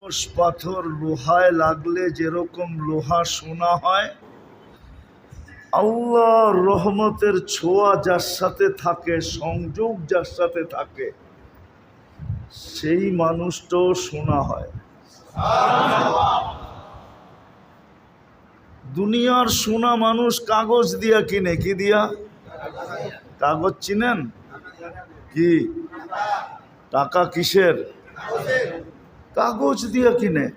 কলস পাথর লোহায় লাগলে যেরকম লোহা সোনা হয়, আল্লাহর রহমতের ছোঁয়া যার সাথে থাকে, সংযোগ যার সাথে থাকে, সেই মানুষটাও সোনা হয়। দুনিয়ার সোনা মানুষ কাগজ দিয়া কিনে। কি দিয়া? কাগজ চিনেন? কি টাকা কিসের? কাগজ দিয়া কিনে।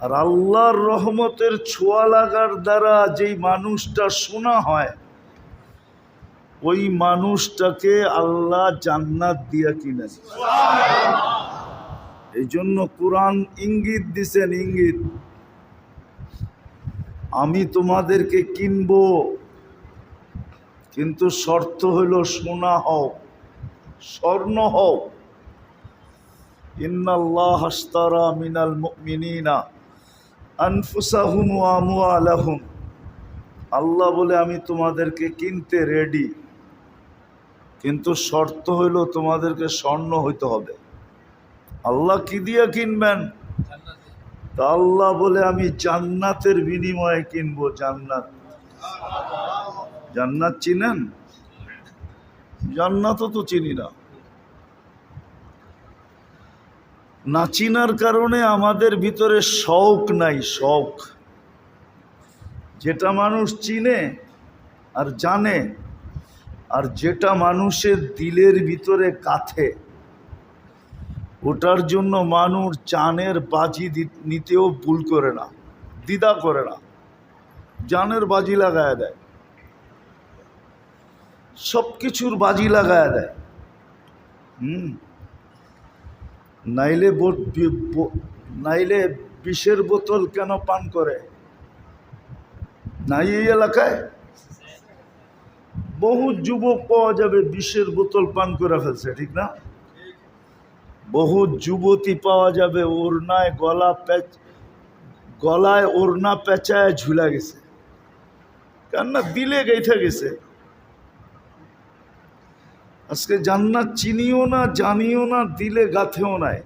আর আল্লাহর রহমতের ছোঁয়া লাগার দ্বারা যেই মানুষটা সোনা হয়, ওই মানুষটাকে আল্লাহ জান্নাত দিয়া কিনেন। এই জন্য কোরআন ইঙ্গিত দিছেন, ইঙ্গিত, আমি তোমাদেরকে কিনবো, কিন্তু শর্ত হইল সোনা হও, স্বর্ণ হও। ইন্নাল্লাহ আশতারা মিনাল মুমিনিনা আনফুসাহুম ওয়া আমওয়ালাহুম, আল্লাহ বলে আমি তোমাদেরকে কিনতে রেডি, কিন্তু শর্ত হইল তোমাদেরকে স্বর্ণ হইতে হবে। আল্লাহ কি দিয়ে কিনবেন? তা আল্লাহ বলে আমি জান্নাতের বিনিময়ে কিনবো। জান্নাত, জান্নাত চিনেন? জান্নাতও তো চিনি না। না চিনার কারণে আমাদের ভিতরে শৌক নাই। শৌক যেটা মানুষ চিনে আর জানে, আর যেটা মানুষের দিলের ভিতরে কাথে, ওটার জন্য মানুষ জানের বাজি নিতেও ভুল করে না, দ্বিধা করে না, জানের বাজি লাগায় দেয়, সব কিছুর বাজি লাগায় দেয়। নাইলে বিষের বোতল কেন পান করে? নাই এই এলাকায় বহু যুবক পাওয়া যাবে বিষের বোতল পান করে ফেলছে, ঠিক না? বহু যুবতী পাওয়া যাবে ওড়নায় গলায় ওড়না পেঁচায় ঝুলা গেছে, কেননা দিলে গেইথা গেছে। আজকে জান্নাত চিনিও না, জানিও না, দিলে গাথেও নাই।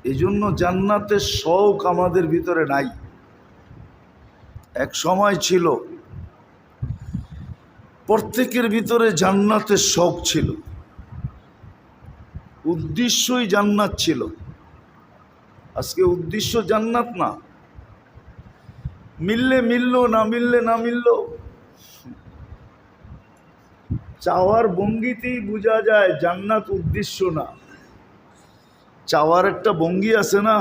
এই জন্য জান্নাতের শৌক আমাদের ভিতরে নাই। এক সময় ছিল প্রত্যেকের ভিতরে জান্নাতের শৌক ছিল, উদ্দেশ্যই জান্নাত ছিল। আজকে উদ্দেশ্য জান্নাত না, মিললে মিললো, না মিললে না মিললো। চাওয়ার ভঙ্গিতেই বোঝা যায় জান্নাত উদ্দেশ্য না। চাওয়ার একটা ভঙ্গি আছে না,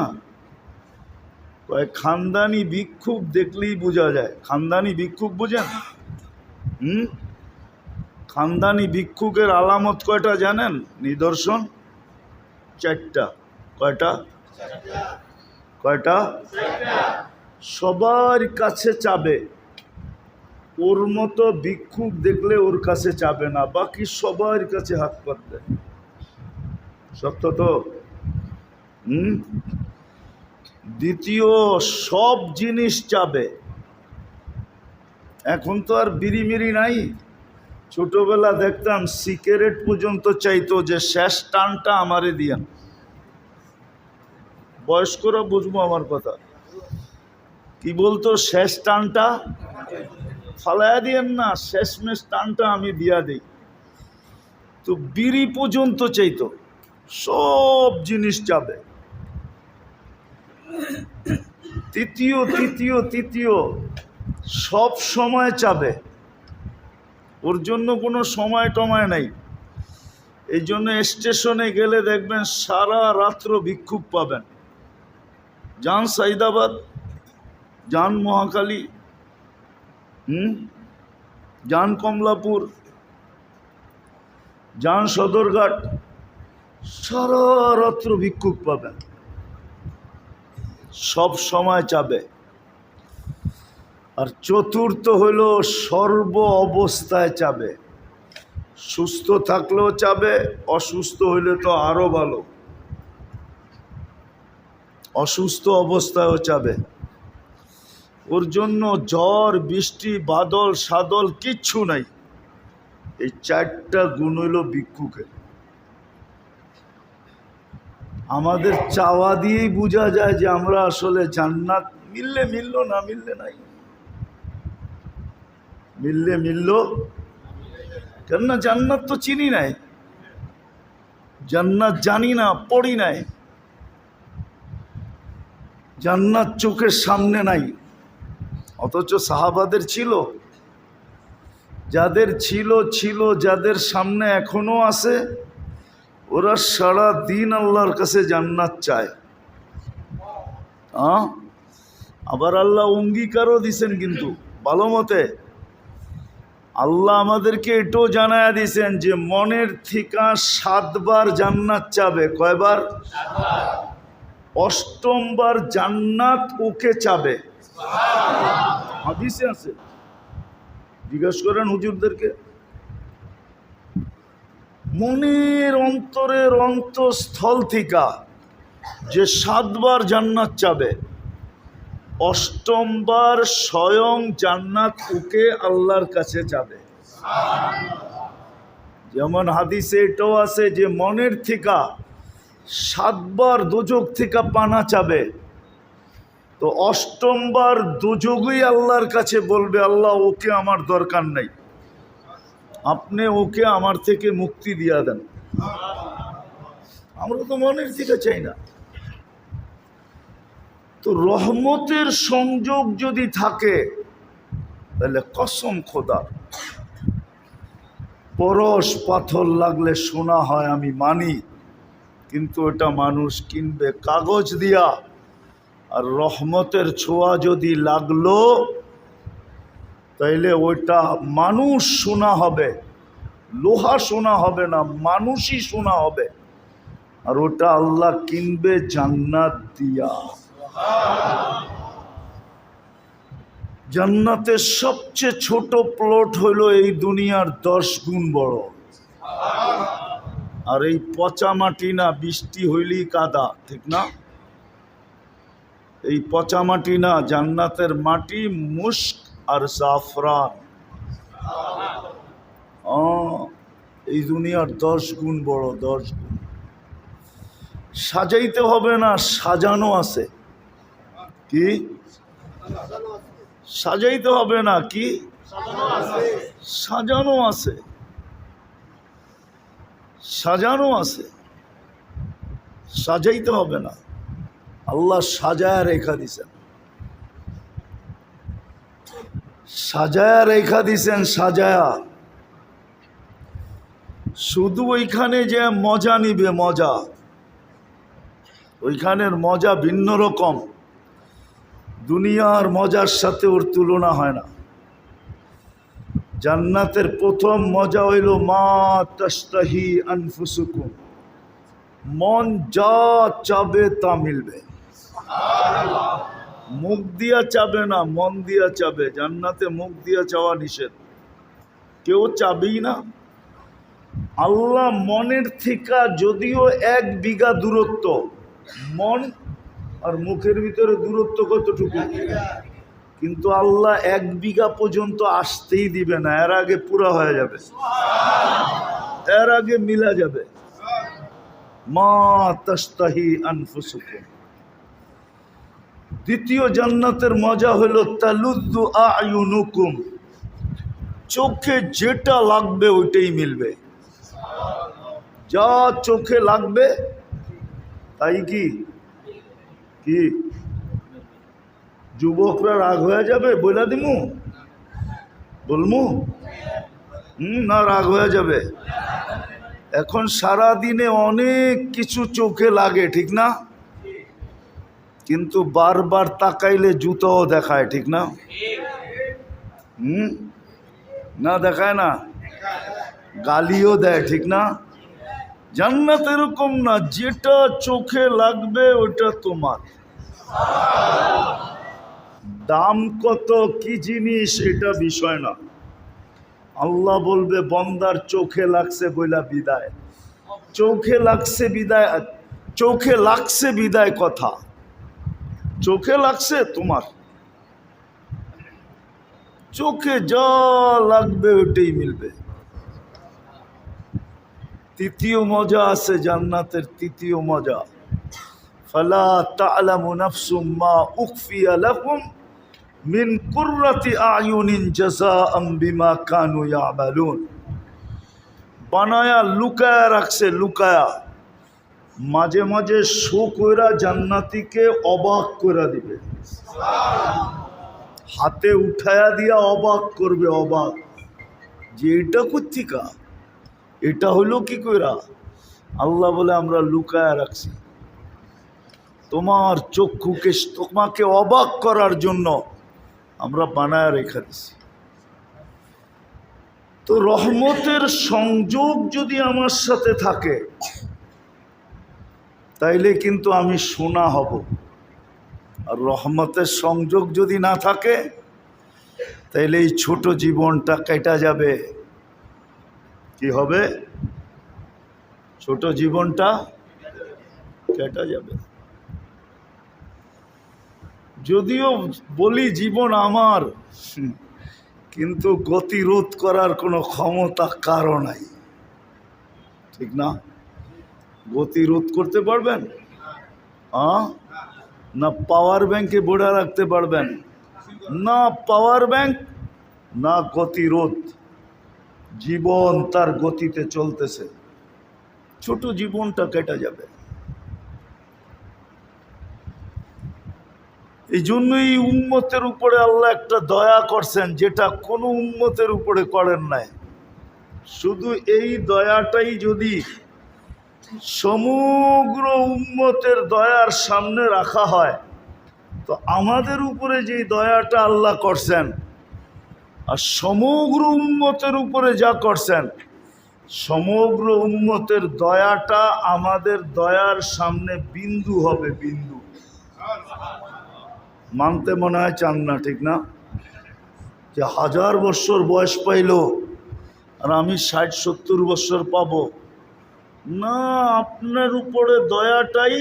খানদানি ভিক্ষুক দেখলেই বোঝা যায়। খানদানি ভিক্ষুক বোঝেন? খানদানি ভিক্ষুকের আলামত কয়টা জানেন? নিদর্শন চারটা। কয়টা? কয়টা? সবার কাছে চাবে, ওর মতো ভিক্ষুক দেখলে ওর কাছে চাবে না, বাকি সবার কাছে হাত পাতবে। সত্য তো? দ্বিতীয়, সব জিনিস চাবে। এখন তো আর বিড়িমিড়ি নাই। ছোটবেলা দেখতাম সিগারেট পর্যন্ত চাইতো যে শেষ টানটা আমারে দিয়েন। বয়স্করা বুঝবো আমার কথা। কি বলতো? শেষ টানটা ফালাইয়া দিয়েন না, শেষমেশ টানটা আমি দিয়া দিই। তো বিড়ি পর্যন্ত চাইতো, সব জিনিস চাবে। তৃতীয় সব সময় চাবে, ওর জন্য কোনো সময় টময় নাই। এই জন্য স্টেশনে গেলে দেখবেন সারা রাত্র ভিক্ষুক পাবেন। যান সাইদাবাদ, যান মহাকালী, যান কমলাপুর, যান সদরঘাট, সারা রাত্র ভিক্ষুক পাবেন। সব সময় চাবে। আর চতুর্থ হইল সর্ব অবস্থায় চাবে। সুস্থ থাকলেও চাবে, অসুস্থ হইলে তো আরো ভালো, অসুস্থ অবস্থায়ও চাবে। ওর জন্য ঝড় বৃষ্টি বাদল সাদল কিচ্ছু নাই। এই চারটা গুণ হইল ভিক্ষুকের। আমাদের চাওয়া দিয়েই বোঝা যায় যে আমরা আসলে জান্নাত মিললে মিললো, না মিললে নাই। মিললে মিললো, কেননা জান্নাত তো চিনি নাই, জান্নাত জানি না, পড়ি নাই, জান্নাত চোখের সামনে নাই। অথচ সাহাবাদের ছিল, যাদের ছিল ছিল, যাদের সামনে এখনো আছে, ওরা সারা দিন আল্লাহর কাছে জান্নাত চায়। আবার আল্লাহ অঙ্গীকারও দিছেন, কিন্তু ভালো মতে আল্লাহ আমাদেরকে এটাও জানায়া দিয়েছেন যে মনের থেকে 7 বার জান্নাত চাবে। কয়বার? 8ম বার জান্নাত ওকে চাবে। হাদিসে আছে, জিজ্ঞাসা করেন হুজুরদেরকে। মনের অন্তরের অন্তঃস্থল থেকে যে 7 বার জান্নাত চাবে, 8ম বার স্বয়ং জান্নাত ওকে আল্লাহর কাছে যাবে। যেমন হাদিসে এটাও আছে যে মনের থেকে 7 বার দোজখ থেকে পানা চাবে, তো 8ম বার দোজখই আল্লাহর কাছে বলবে, আল্লাহ ওকে আমার দরকার নাই, আপনি ওকে আমার থেকে মুক্তি দিয়া দেন। আমরা তো মনের থেকে চাই না। তো রহমতের সংযোগ যদি থাকে, তাহলে কসম খোদার, পরশ পাথর লাগলে সোনা হয় আমি মানি, কিন্তু এটা মানুষ কিনবে কাগজ দিয়া। আর রহমতের ছোঁয়া যদি লাগলো, তাইলে ওইটা মানুষ সোনা হবে, লোহা সোনা হবে না, মানুষই সোনা হবে। আর ওটা আল্লাহ কিনবে জান্নাত দিয়া। জান্নাতের সবচেয়ে ছোট প্লট হইল এই দুনিয়ার 10 গুণ বড়। আর এই পচা মাটি না, বৃষ্টি হইলেই কাদা, ঠিক না? এই পচা মাটি না, জান্নাতের মাটি মুস্ক আর জাফরান। এই দুনিয়ার 10 গুণ বড়, 10 গুণ। সাজাইতে হবে না, সাজানো আছে। কি সাজাইতে হবে না, কি সাজানো আছে, সাজানো আছে, সাজাইতে হবে না। আল্লাহ সাজায়া রেখা দিছেন, সাজায়া রেখা দিছেন, সাজায়া। শুধু ওইখানে যে মজা নিবে, মজা, ওইখানের মজা ভিন্ন রকম। দুনিয়ার মজার সাথে ওর তুলনা হয় না। জান্নাতের প্রথম মজা হইল মা তাশতাহি আনফুসুকুম, মন যা চাবে তা মিলবে। মুখ দিয়া চাবে না, মন দিয়া চাবে। জান্নাতে মুখ দিয়া চাওয়া নিষেধ, কেউ চাবেই না। আল্লাহ মনের থেকে যদিও 1 বিঘা দূরত্ব, মন আর মুখের ভিতরে দূরত্ব কতটুকু, কিন্তু আল্লাহ 1 বিঘা পর্যন্ত আসতেই দিবে না, এর আগে পুরা হয়ে যাবে, এর আগে মিলা যাবে। মা তাশতাহি আনফুসুকুম। দ্বিতীয় জান্নাতের মজা হলো তালুদ্দু আয়ুনুকুম, চোখে যেটা লাগবে ওইটাই মিলবে। যা চোখে লাগবে তাই। কি কি যুবকরা রাগ হয়ে যাবে বইলা দিমু, বলমু? না, রাগ হয়ে যাবে। এখন সারা দিনে অনেক কিছু চোখে লাগে, ঠিক না? কিন্তু বারবার তাকাইলে জুতোও দেখায়, ঠিক না? না দেখায় না, গালিও দেয়, ঠিক না? জান্নাত এরকম না, যেটা চোখে লাগবে ওটা তোমার। দাম কত, কি জিনিস, এটা বিষয় না। আল্লাহ বলবে বন্দার চোখে লাগছে বইলা বিদায়, চোখে লাগছে বিদায়, চোখে লাগছে বিদায় কথা, চোখে লাগছে তোমার। চোখে যা লাগবে ওটাই মিলবে। তৃতীয় মজা আছে জান্নাতের, তৃতীয় মজা ফালা তা'লামু নাফসুম মা উখফিয়া লাহুম মিন কুররাতি আয়ুনিন জাযাআম বিমা কানু ইয়ামালুন। বানায়া লুকায়া রাখছে, লুকায়া। মাঝে মাঝে শো কইরা জান্নাতীকে অবাক কইরা দিবে, হাতে উঠায়া দিয়া অবাক করবে, অবাক যে এটা কোত্থেকা, এটা হইল কি কইরা। আল্লাহ বলে আমরা লুকায়া রাখছি, তোমার চক্ষুকে, তোমাকে অবাক করার জন্য আমরা বানায়া রেখে দিছি। তো রহমতের সংযোগ যদি আমার সাথে থাকে তাইলে কিন্তু আমি শোনা হব, আর রহমতের সংযোগ যদি না থাকে তাইলে এই ছোট জীবনটা কেটে যাবে। কি হবে? ছোট জীবনটা কেটে যাবে। যদিও বলি জীবন আমার, কিন্তু গতিরোধ করার কোনো ক্ষমতা কারো নাই, ঠিক না? গতিরোধ করতে পারবেন? না পাওয়ার ব্যাংকে বোড়া রাখতে পারবেন? না পাওয়ার ব্যাংক, না গতিরোধ। জীবন তার গতিতে চলতেছে, ছোট জীবনটা কেটে যাবে। এই জন্যই উম্মতের উপরে আল্লাহ একটা দয়া করছেন, যেটা কোনো উম্মতের উপরে করেন নাই। শুধু এই দয়াটাই যদি সমগ্র উম্মতের দয়ার সামনে রাখা হয়, তো আমাদের উপরে যে দয়াটা আল্লাহ করছেন আর সমগ্র উম্মতের উপরে যা করছেন, সমগ্র উম্মতের দয়াটা আমাদের দয়ার সামনে বিন্দু হবে, বিন্দু। মানতে মনে হয় চান না, ঠিক না? যে 1000 বছর বয়স পাইল আর আমি 60-70 বছর পাবো না, আপনার উপরে দয়াটাই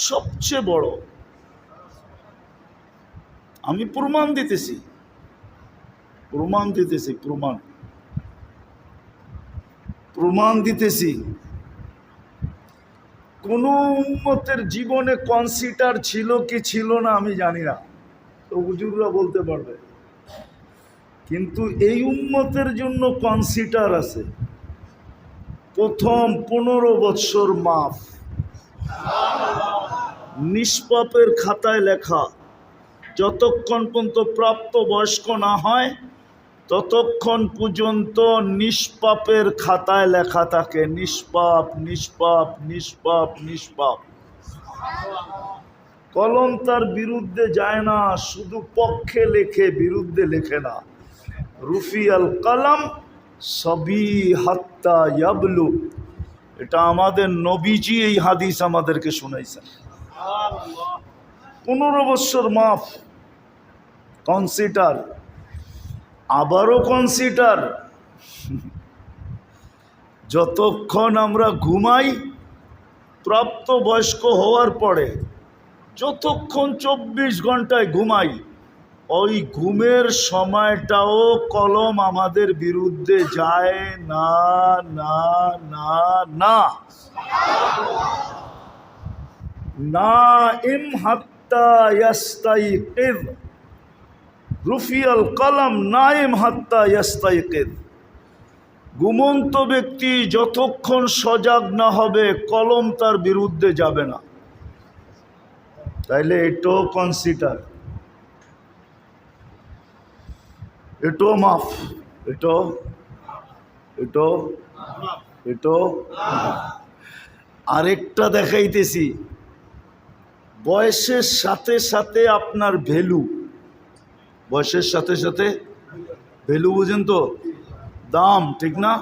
সবচেয়ে বড়। আমি প্রমাণ দিতেছি, প্রমাণ দিতেছি। কোন উম্মতের জীবনে কনসিডার ছিল কি ছিল না আমি জানি না, তো হুজুররা বলতে পারবে। কিন্তু এই উম্মতের জন্য কনসিডার আছে। প্রথম 15 বৎসর মাফ, নিষ্পাপের খাতায় লেখা। যতক্ষণ পর্যন্ত প্রাপ্ত বয়স্ক না হয় ততক্ষণ পর্যন্ত নিষ্পাপের খাতায় লেখা থাকে, নিষ্পাপ, নিষ্পাপ, নিষ্পাপ, নিষ্পাপ। কলম তার বিরুদ্ধে যায় না, শুধু পক্ষে লেখে, বিরুদ্ধে লেখে না। রুফি আল কালাম সবই হাত্তা ইয়াবলু। এটা আমাদের নবীজি এই হাদিস আমাদেরকে শুনাইছেন। 15 বছর মাফ, কনসিডার, আবারও কনসিডার। যতক্ষণ আমরা ঘুমাই প্রাপ্ত বয়স্ক হওয়ার পরে, যতক্ষণ 24 ঘন্টায় ঘুমাই, ওই ঘুমের সময়টাও কলম আমাদের বিরুদ্ধে যায় না, না, না, না। নাইম হাত্তা ইয়াস্তাইকিজ, রুফিয়াল কলম নাইম হাত্তা ইয়াস্তাইকিজ। ঘুমন্ত ব্যক্তি যতক্ষণ সজাগ না হবে কলম তার বিরুদ্ধে যাবে না। তাইলে এটাও কনসিডার, এটাও মাফ, এটাও। আরেকটা দেখাইতেছি, বয়সের সাথে সাথে আপনার ভ্যালু, বয়সের সাথে সাথে ভ্যালু, বুঝেন তো? দাম, ঠিক না?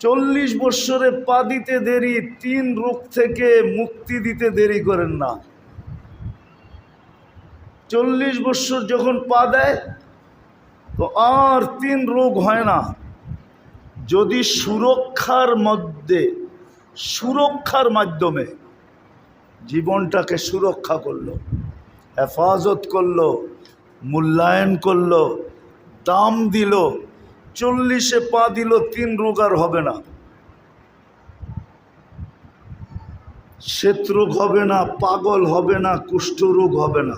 40 বৎসরে পা দিতে দেরি, 3 রোগ থেকে মুক্তি দিতে দেরি করেন না। 40 বৎসর যখন পা দেয় তো আর 3 রোগ হয় না। যদি সুরক্ষার মাধ্যমে জীবনটাকে সুরক্ষা করলো, হেফাজত করলো, মূল্যায়ন করলো, দাম দিল, 40-এ পা দিল, 3 রোগ আর হবে না। শ্বেতরোগ হবে না, পাগল হবে না, কুষ্ঠরোগ হবে না।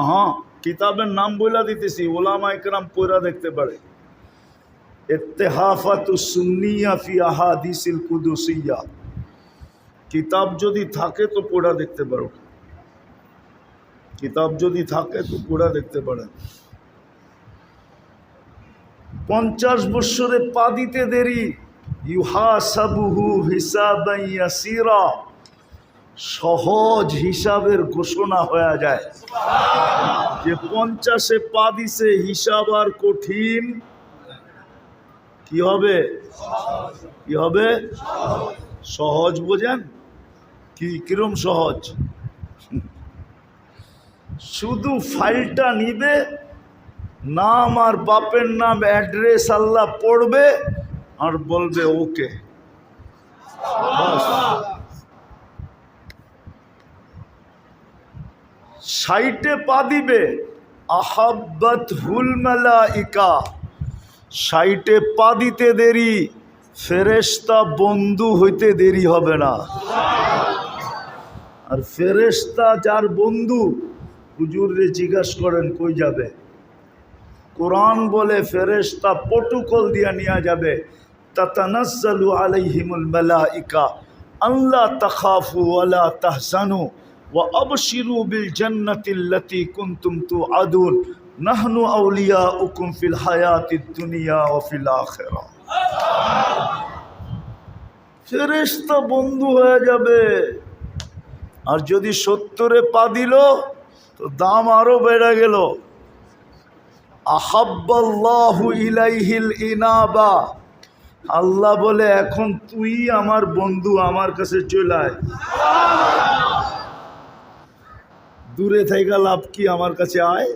হ্যাঁ, কিতাবের নাম বইলা দিতেছি, ওলামা ইকরাম পড়া দেখতে পারে। ইত্তেহাফাতুস সুন্নিয়া ফি আহাদিসিল কুদুসিয়া, কিতাব যদি থাকে তো পড়া দেখতে পারো, কিতাব যদি থাকে তো পড়া দেখতে পারেন। 50 বৎসরে পা দিতে দেরি, ইউহাসাবুহু হিসাবান ইয়াসিরা, সহজ হিসাবের ঘোষণা হয়ে যায় যে 50-এ পা দিছে, হিসাব আর কঠিন কি হবে? কি হবে? সহজ। বোঝেন কি কিরম সহজ? শুধু ফাইলটা নিবে, নাম আর বাপের নাম অ্যাড্রেস আল্লাহ পড়বে আর বলবে ওকে, বাস। 60-এ পা দিবে, আহাব্বাত হুল মালাইকা, 60-এ পা দিতে দেরি, ফেরেশতা বন্ধু হইতে দেরি হবে না। আর ফেরেশতা যার বন্ধু, হুজুরে জিজ্ঞাসা করেন কই যাবে? কোরআন বলে ফেরেশতা প্রটোকল দিয়া নিয়ে যাবে, তাতানাজ্জালু আলাইহিমুল মালাইকা আল্লা তাখাফু ওয়ালা তাহজানু ওয়া আবশিরু বিল জান্নাতিল্লাতী কুনতুম তুআদুন নাহনু আউলিয়াউকুম ফিল হায়াতিদ দুনিয়া ওয়া ফিল আখিরাহ। ফেরেশতা বন্ধু হয়ে যাবে। আর যদি 70-এ পা দিল তো দাম আরো বেড়ে গেল। আহাব্বাল্লাহু ইলাইহিল ইনাবা, আল্লাহ বলে এখন তুই আমার বন্ধু, আমার কাছে চলে আয়। দূরে থেকে লাভ কি, আমার কাছে আয়।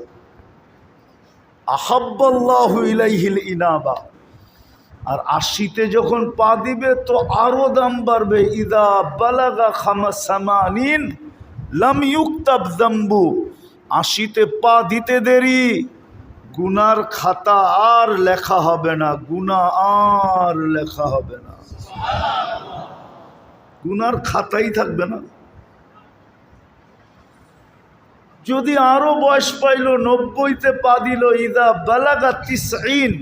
আহাব্বাল্লাহু ইলাইহিল ইনাবা। আর 80-তে যখন পা দিবে তো আরো দাম বাড়বে। ইদা বালাগা খামাসামানিন লাম ইউক্তাব যামবু, 80-তে পা দিতে দেরি, গুনার খাতা আর লেখা হবে না, গুনাহ আর লেখা হবে না, গুনার খাতাই থাকবে না। যদি আরো বয়স পাইল, 90-তে পা দিল, ইদা বালাগা 90,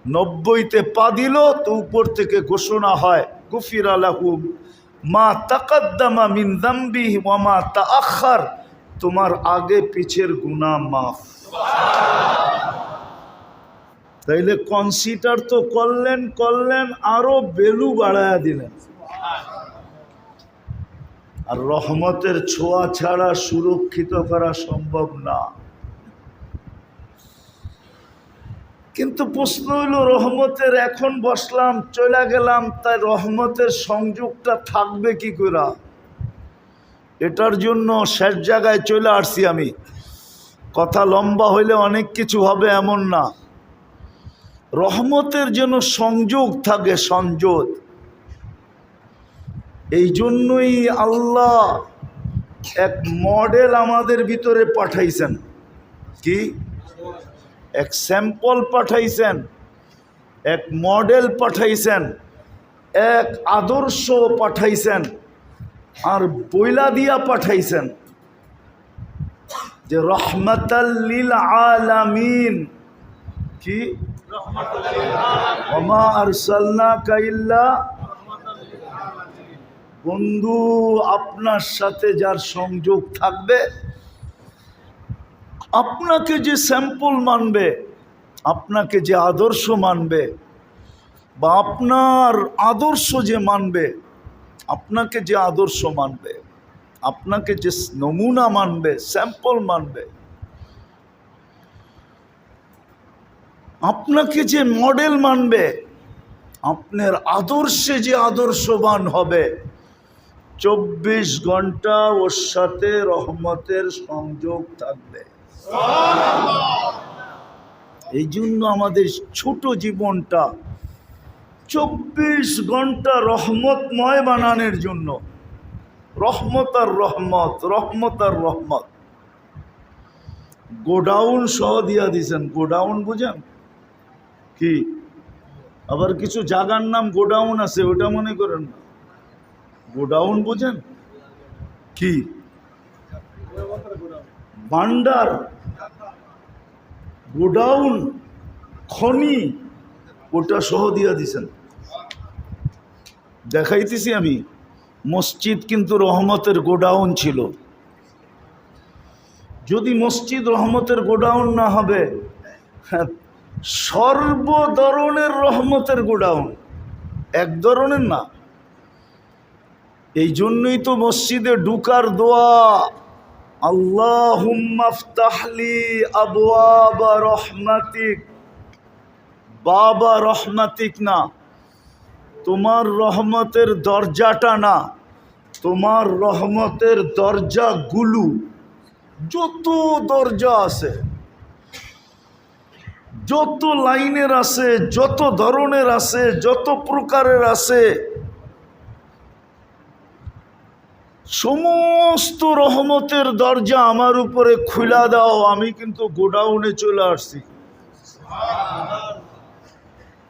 90-তে পা দিল তো উপর থেকে ঘোষণা হয় গুফিরা লাহু মা তাকাদ্দামা মিন যামবিহি ওয়া মা তাআখার, তোমার আগে পিছের গুনাহ মাফ। তাইলে কনসিডার তো করলেন, আরো ভ্যালু বাড়ায়া দিলেন। আর রহমতের ছোঁয়া ছাড়া সুরক্ষিত করা সম্ভব না। কিন্তু প্রশ্ন হইল, রহমতের এখন বসলাম, চলে গেলাম, তাই রহমতের সংযোগটা থাকবে কি করে? এটার জন্য শেষ জায়গায় চলে আসছি আমি। কথা লম্বা হইলে অনেক কিছু হবে এমন না। রহমতের যেন সংযোগ থাকে, সংযোগ। এই জন্যই আল্লাহ এক মডেল আমাদের ভিতরে পাঠাইছেন। কি? এক স্যাম্পল পাঠাইছেন, এক মডেল পাঠাইছেন, এক আদর্শ পাঠাইছেন, আর বইলা দিয়া পাঠাইছেন যে রহমাতাল লিল আলামিন। কি? ওয়া মা আরসালনাকা ইল্লা, বন্ধু আপনার সাথে যার সংযোগ থাকবে, আপনাকে যে স্যাম্পল মানবে, আপনাকে যে আদর্শ মানবে, বা আপনার আদর্শ যে মানবে, আপনাকে যে আদর্শ মানবে, আপনাকে যে নমুনা মানবে, স্যাম্পল মানবে, আপনাকে যে মডেল মানবে, আপনার আদর্শে যে আদর্শবান হবে, 24 ঘন্টা ওর সাথে রহমতের সংযোগ থাকবে। এই জন্য আমাদের ছোট জীবনটা 24 ঘন্টা রহমতময় বানানোর জন্য, রহমত আর রহমত, রহমত আর রহমত। গোডাউন সহ দিয়া দিয়েছেন। গোডাউন বুঝেন কি? আবার কিছু জায়গার নাম গোডাউন আছে, ওটা মনে করেন না। গোডাউন বোঝেন কি? ভান্ডার, গোডাউন, খনি, ওটা সহ দিয়া দিছেন। দেখাইতেছি আমি, মসজিদ কিন্তু রহমতের গোডাউন ছিল। যদি মসজিদ রহমতের গোডাউন না হবে, সর্ব ধরনের রহমতের গোডাউন, এক ধরনের না। এই জন্যই তো মসজিদে ঢুকার দোয়া, আল্লাহুম্মা ফতাহলি আবওয়াবা রহমাতিক, বাবা রহমাতিক না, তোমার রহমতের দরজাটা না, তোমার রহমতের দরজাগুলো, যত দরজা আছে, যত লাইনের আছে, যত ধরনের আছে, যত প্রকারের আছে, সমস্ত রহমতের দরজা আমার উপরে খুলা দাও। আমি কিন্তু গোডাউনে চলে আসছি।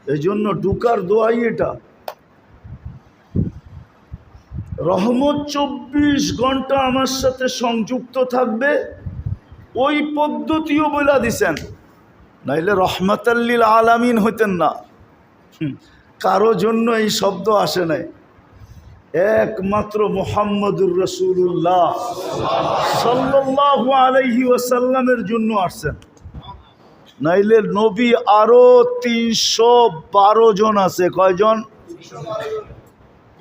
এই জন্য ঢুকার দোয়াই এটা। রহমত 24 ঘন্টা আমার সাথে সংযুক্ত থাকবে, ওই পদ্ধতিও বলে দিছেন, নাইলে রহমাতাল্লিল আলামিন হইতেন না। কারো জন্য এই শব্দ আসে নাই, একমাত্র মুহাম্মদুর রাসূলুল্লাহ সাল্লাল্লাহু আলাইহি ওয়াসাল্লামের জন্য আসছেন। নাইলে নবী আরো 312 জন আছে। কয়জন?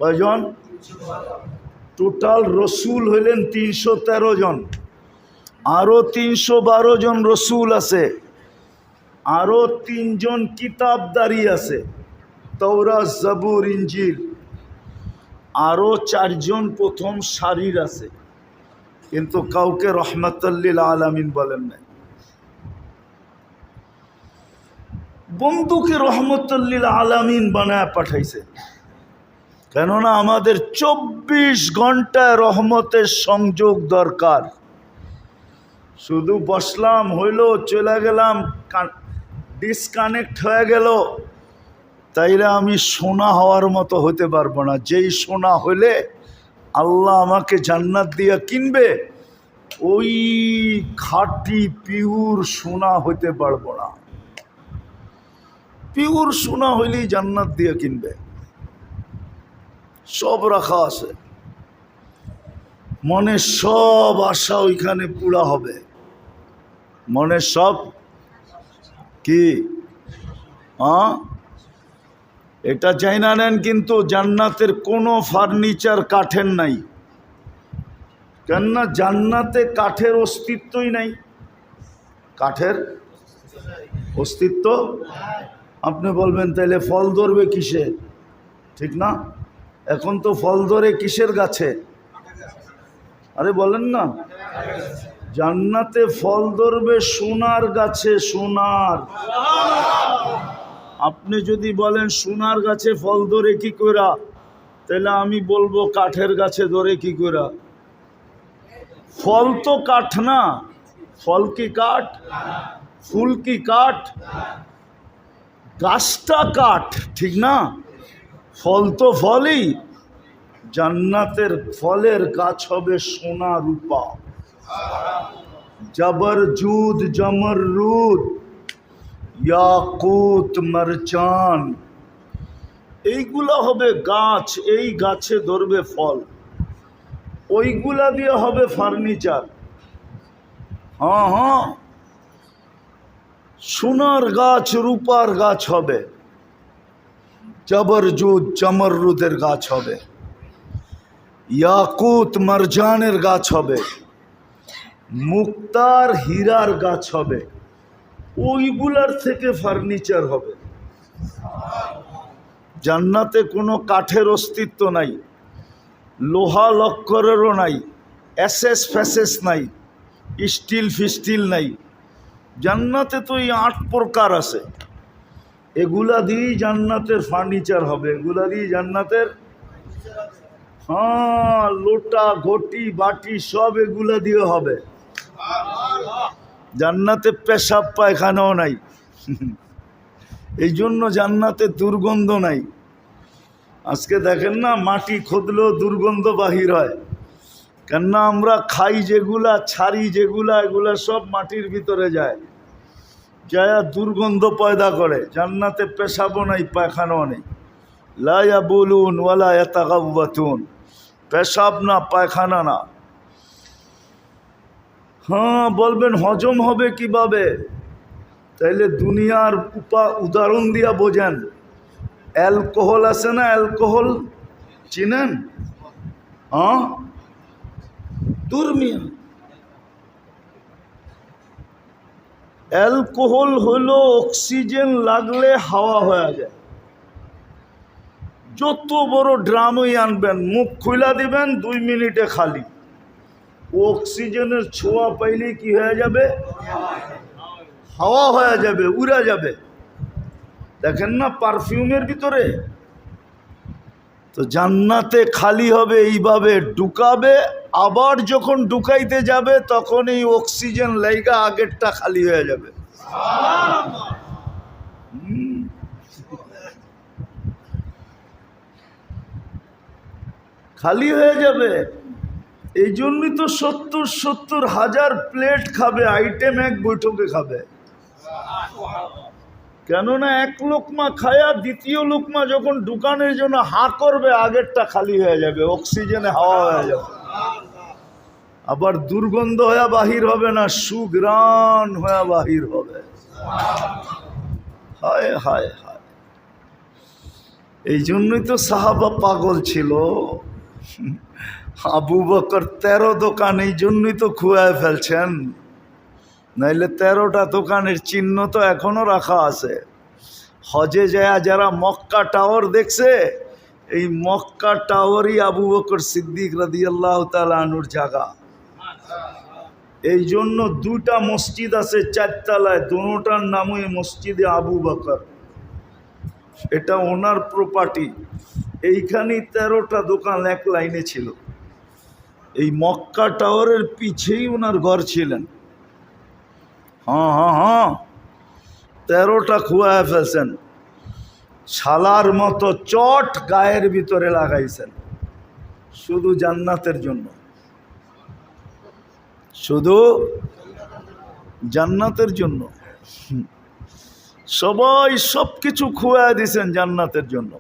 কয়জন? টোটাল রসুল হইলেন 313 জন, আরো 312 জন রসুল আছে, আরো 3 জন কিতাবদারি আছে, তাওরাত, জাবুর, ইনজিল, আরো 4 জন প্রথম সারির আছে, কিন্তু কাউকে রহমাতাল্লিল আলামিন বলেন নাই। বন্ধুকে রহমতুল্লিল আলামিন বানায় পাঠাইছে, কেননা আমাদের 24 ঘন্টায় রহমতের সংযোগ দরকার। শুধু বসলাম, হইলো, চলে গেলাম, ডিসকানেক্ট হয়ে গেল, তাইলে আমি সোনা হওয়ার মতো হতে পারবো না। যেই সোনা হইলে আল্লাহ আমাকে জান্নাত দিয়া কিনবে, ওই খাঁটি পিওর সোনা হইতে পারবো না। পিওর সোনা হইলেই জান্নাত দিয়ে কিনবে। সব রাখা আছে, মনের সব আশা ওইখানে পুরা হবে। মনের সব কি? এটা চাই না নেন, কিন্তু জান্নাতের কোনো ফার্নিচার কাঠের নাই, কেননা জান্নাতে কাঠের অস্তিত্বই নাই। কাঠের অস্তিত্ব, আপনি বলবেন তাইলে ফল ধরবে কিসে? ঠিক না? এখন তো ফল ধরে কিসের গাছে? আরে বলেন না, জান্নাতে ফল ধরবে সোনার গাছে। সোনার, আপনি যদি বলেন সোনার গাছে ফল ধরে কি কইরা, তাহলে আমি বলবো কাঠের গাছে ধরে কি কইরা। ফল তো কাঠ না, ফল কি কাঠ? ফুল কি কাঠ? গাছটা কাঠ, ঠিক না? ফল তো ফলই। জান্নাতের ফলের গাছ হবে সোনা রূপা, জবরজুদ, জমরুদ, ইয়াকুত, মারজান, এইগুলা হবে গাছ। এই গাছে ধরবে ফল, ওইগুলা দিয়ে হবে ফার্নিচার। হ্যাঁ, সোনার গাছ, রূপার গাছ হবে, জবরজুদ, জমরুদের গাছ হবে, ইয়াকুত, মারজানের গাছ হবে, মুক্তার, হীরার গাছ হবে, ওইগুলার থেকে ফার্নিচার হবে। জান্নাতে কোনো কাঠের অস্তিত্ব নাই, লোহা লক্করেরও নাই, এসএস ফ্যাসেস নাই, স্টিল ফিস্টিল নাই। জান্নাতে তো এই 8 প্রকার আছে, এগুলা দিয়েই জান্নাতের ফার্নিচার হবে, এগুলা দিয়ে জান্নাতের। হ্যাঁ, লোটা, ঘটি, বাটি সব এগুলা দিয়ে হবে। জান্নাতে পেশাব পায়খানাও নাই, এই জন্য জান্নাতে দুর্গন্ধ নাই। আজকে দেখেন না, মাটি খুদলেও দুর্গন্ধ বাহির হয়, কেননা আমরা খাই যেগুলা, ছাড়ি যেগুলা, এগুলা সব মাটির ভিতরে যায়, যায় দুর্গন্ধ পয়দা করে। জান্নাতে পেশাবও নাই, পায়খানাও নেই। লা ইয়াবুলুন ওয়ালা ইয়াতাগাওয়াতুন, পেশাব না, পায়খানা না। হ্যাঁ, বলবেন হজম হবে কিভাবে? তাইলে দুনিয়ার উদাহরণ দিয়া বোঝেন। অ্যালকোহল আছে না, অ্যালকোহল চিনেন? হ্যাঁ, দুর্মিয়া অ্যালকোহল হলো অক্সিজেন লাগলে হাওয়া হয়ে যায়। যত বড় ড্রামই আনবেন, মুখ খুলা দিবেন, 2 মিনিটে খালি। অক্সিজেনের ছোঁয়া পাইলে কি হয়ে যাবে? হাওয়া হয়ে যাবে, উড়া যাবে। দেখেন না পারফিউমের ভিতরে। তো জান্নাতে খালি হবে এইভাবে, ঢুকাবে, আবার যখন ঢুকাইতে যাবে তখন এই অক্সিজেন লাইগা আগেরটা খালি হয়ে যাবে। খালি হয়ে যাবে। এই জন্যই তো 70,000 প্লেট খাবে, আইটেম এক বৈঠকে খাবে। কেননা এক লোকমা খায়া দ্বিতীয় লোকমা যখন দোকানের জন্য হা করবে, আগেরটা খালি হয়ে যাবে, অক্সিজেনে হাওয়া হয়ে যাবে। আবার দুর্গন্ধ হয়ে বাহির হবে না, সুগ্রাণ হয়ে বাহির হবে। হায় হায় হায়। এই জন্যই তো সাহাবা পাগল ছিল। আবু বকর 13 দোকান এই জন্যই তো খুয়ায় ফেলছেন, নাইলে 13টা দোকানের চিহ্ন তো এখনো রাখা আছে। হজে যায় যারা মক্কা টাওয়ার দেখছে, এই মক্কা টাওয়ারই আবু বকর সিদ্দিক রাদিয়াল্লাহু তাআলা আনহুর জায়গা। এই জন্য 2টা মসজিদ আছে 4 তলায়, দুটোটার নামই মসজিদে আবু বকর। এটা ওনার প্রপার্টি। এইখানেই 13টা দোকান এক লাইনে ছিল। এই মক্কা টাওয়ারের পিছেই ওনার ঘর ছিলেন। হ্যাঁ, 13টা খুয়ায় ফেলছেন। ছালার মতো চট গায়ের ভিতরে লাগাইছেন, শুধু জান্নাতের জন্য, শুধু জান্নাতের জন্য। সবাই সবকিছু খুয়ায় দিছেন জান্নাতের জন্য।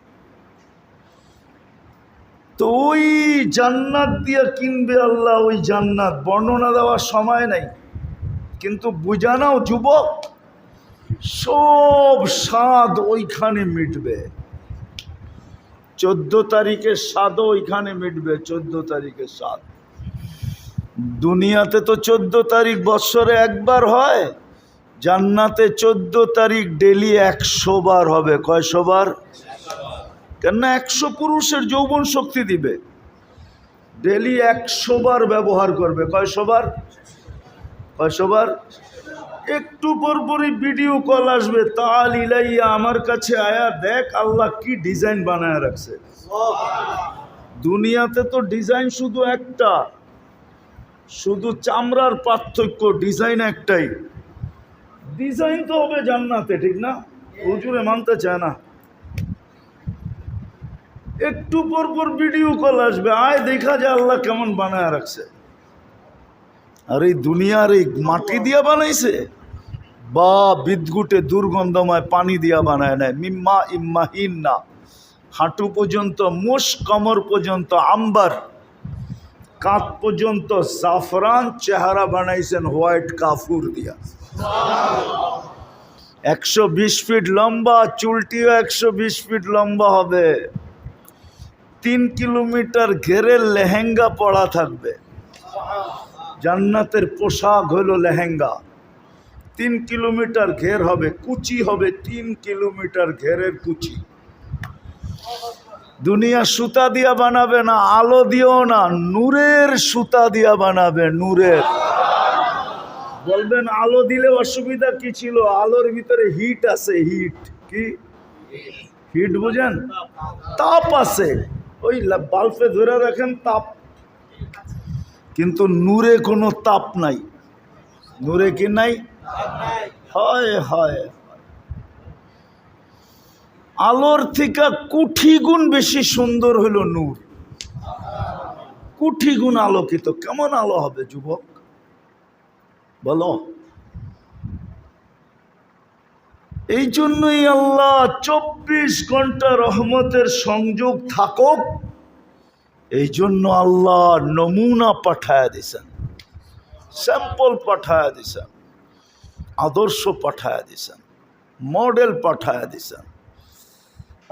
তো ওই জান্নাত দিয়ে কিনবে আল্লাহ। ওই জান্নাত বর্ণনা দেওয়ার সময় নাই, কিন্তু বুঝানাও যুবক, সব স্বাদ ওইখানে মিটবে। 14 তারিখের স্বাদও ওইখানে মিটবে। 14 তারিখের স্বাদ। দুনিয়াতে তো 14 তারিখ বৎসরে একবার হয়, জান্নাতে 14 তারিখ ডেলি 100 বার হবে। কয়শো বার? কেননা 100 পুরুষের যৌবন শক্তি দিবে। ডেলি 100 বার ব্যবহার করবে। কয়শো বার? কয়শো বার? একটু পরপরই ভিডিও কল আসবে, তাল ইলাইয়া, আমার কাছে আয়া দেখ আল্লাহ কি ডিজাইন বানায় রাখছে। দুনিয়াতে তো ডিজাইন শুধু একটা, শুধু চামড়ার পার্থক্য, ডিজাইন একটাই। ডিজাইন তো হবে জান্নাতে, ঠিক না? হুজুরে মানতে চায় না। একটু পরপর ভিডিও কল আসবে, আয় দেখা যায় আল্লাহ কেমন বানায় রাখছে। আর এই দুনিয়ার এই মাটি দিয়া বানাইছে, বা বিদ্যুটে দুর্গন্ধময় পানি দিয়া বানায় নেয়। মিম্মা ইম্মাহিন না, হাঁটু পর্যন্ত মুশ, কমর পর্যন্ত আম্বার, কাঁধ পর্যন্ত জাফরান, চেহারা বানাইছেন হোয়াইট কাফুর দিয়া। 120 ফিট লম্বা, চুলটিও 120 ফিট লম্বা হবে। 3 কিলোমিটার ঘেরে লেহেঙ্গা পরা থাকবে। জান্নাতের পোশাক হলো লেহেঙ্গা। 3 কিলোমিটার ঘের হবে, কুচি হবে 3 কিলোমিটার ঘেরের কুচি। দুনিয়া সুতা দিয়া বানাবে না, আলো দিও না, নূরের সুতা দিয়া বানাবে, নূরের। বলবেন আলো দিলে অসুবিধা কি ছিল? আলোর ভিতরে হিট আছে। হিট কি? হিট বুঝেন? তাপ আছে। ওই বাল্বে ধরে রাখেন তাপ, কিন্তু নূরে কোনো তাপ নাই। নূরে কি নাই? হয় হয়। আলোর থেকে কোটি গুণ বেশি সুন্দর হলো নূর, কোটি গুণ আলোকিত। কেমন আলো হবে যুবক বলো? এই জন্যই আল্লাহ 24 ঘন্টা রহমতের সংযোগ থাকুক, এই জন্য আল্লাহ নমুনা পাঠায়া দিছেন, স্যাম্পল পাঠায়া দিছেন, আদর্শ পাঠায়া দিছেন, মডেল পাঠায়া দিছেন।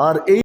আর এই